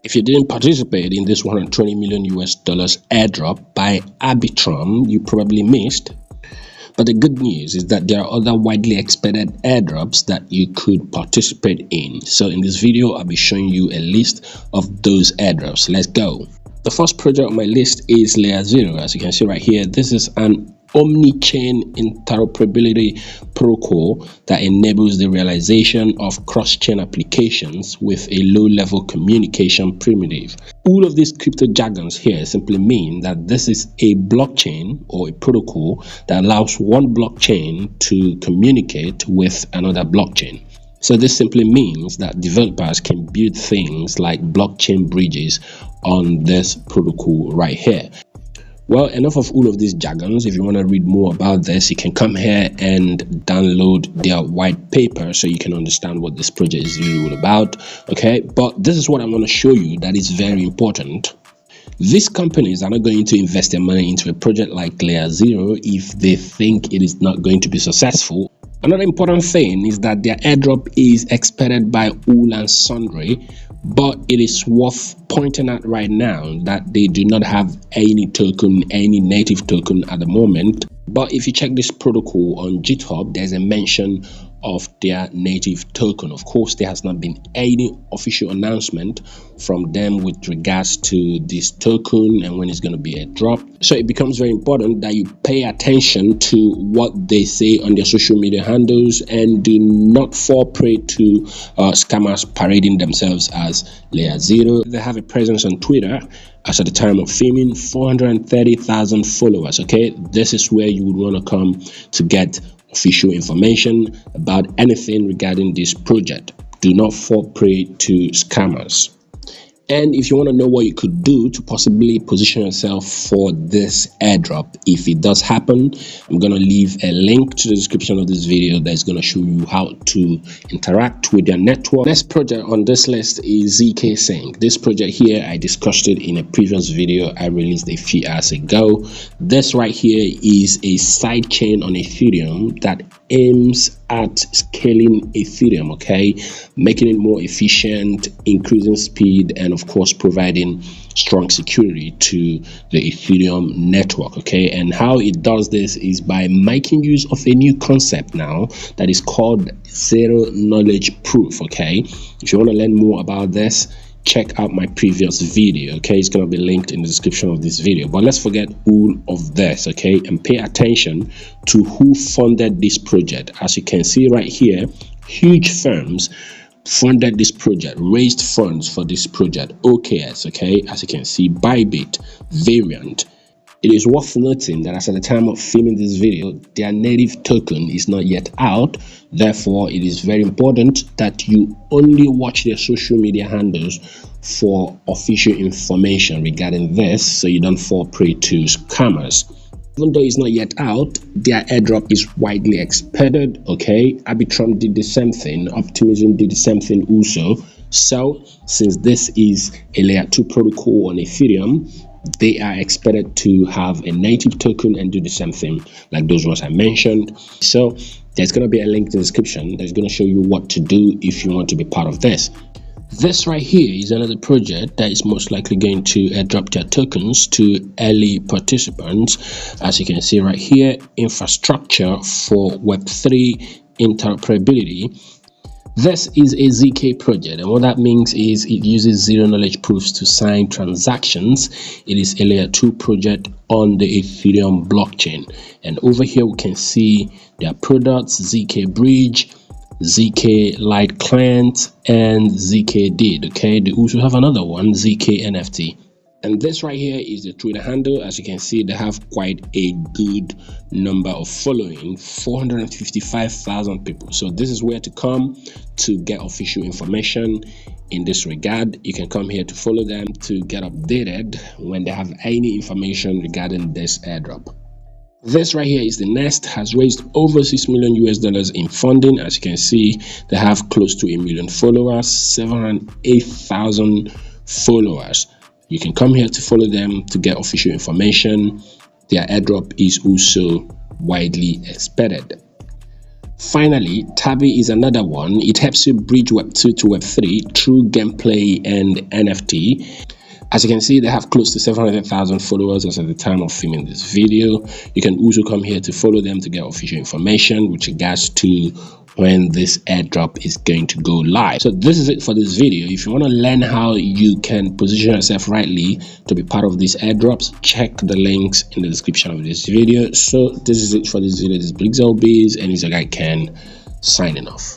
If you didn't participate in this 120 million US dollars airdrop by Arbitrum, you probably missed. But the good news is that there are other widely expected airdrops that you could participate in. So in this video, I'll be showing you a list of those airdrops. Let's go. The first project on my list is Layer 0. As you can see right here, this is an omni-chain interoperability protocol that enables the realization of cross-chain applications with a low-level communication primitive. All of these crypto jargons here simply mean that this is a blockchain or a protocol that allows one blockchain to communicate with another blockchain. So this simply means that developers can build things like blockchain bridges on this protocol right here. Well, enough of all of these jargons. If you want to read more about this, you can come here and download their white paper so you can understand what this project is really all about. Okay, but this is what I want to show you that is very important. These companies are not going to invest their money into a project like Layer 0 if they think it is not going to be successful. Another important thing is that their airdrop is expected by all and sundry, but it is worth pointing out right now that they do not have any token, any native token at the moment. But if you check this protocol on GitHub, there's a mention of their native token. Of course, there has not been any official announcement from them with regards to this token and when it's going to be airdropped. So it becomes very important that you pay attention to what they say on their social media handles and do not fall prey to scammers parading themselves as Layer 0. They have a presence on Twitter. As at the time of filming, 430,000 followers. Okay, this is where you would want to come to get official information about anything regarding this project. Do not fall prey to scammers. And if you want to know what you could do to possibly position yourself for this airdrop, if it does happen, I'm going to leave a link to the description of this video that's going to show you how to interact with your network. Next project on this list is zksync. This project here, I discussed it in a previous video I released a few hours ago. This right here is a side chain on Ethereum that aims at scaling Ethereum, okay, making it more efficient, increasing speed, and of course providing strong security to the Ethereum network. Okay, and how it does this is by making use of a new concept now that is called zero knowledge proof. Okay, if you want to learn more about this, check out my previous video. Okay, it's going to be linked in the description of this video. But let's forget all of this, okay, and pay attention to who funded this project. As you can see right here, huge firms funded this project, raised funds for this project. OKS, okay, as you can see, Bybit, Variant. It is worth noting that as at the time of filming this video, their native token is not yet out. Therefore, it is very important that you only watch their social media handles for official information regarding this, so you don't fall prey to scammers. Even though it's not yet out, their airdrop is widely expected. Okay, Arbitrum did the same thing, Optimism did the same thing also. So since this is a layer 2 protocol on Ethereum, they are expected to have a native token and do the same thing like those ones I mentioned. So there's going to be a link in the description that's going to show you what to do if you want to be part of this. This right here is another project that is most likely going to airdrop their tokens to early participants. As you can see right here, infrastructure for Web3 interoperability. This is a ZK project, and what that means is it uses zero knowledge proofs to sign transactions. It is a layer 2 project on the Ethereum blockchain, and over here we can see their products: ZK Bridge, ZK Lite Client, and ZK Did. Okay, they also have another one, ZK NFT. And this right here is the Twitter handle. As you can see, they have quite a good number of following, 455,000 people. So this is where to come to get official information in this regard. You can come here to follow them to get updated when they have any information regarding this airdrop. This right here is the next, has raised over $6 million US in funding. As you can see, they have close to 1 million followers, 708,000 followers. You can come here to follow them to get official information. Their airdrop is also widely expected. Finally, Tabi is another one. It helps you bridge Web 2 to Web 3 through gameplay and NFT. As you can see, they have close to 700,000 followers as at the time of filming this video. You can also come here to follow them to get official information with regards to when this airdrop is going to go live. So this is it for this video. If you want to learn how you can position yourself rightly to be part of these airdrops, check the links in the description of this video. So this is it for this video. This is Blixelbiz and it's your guy Ken signing off.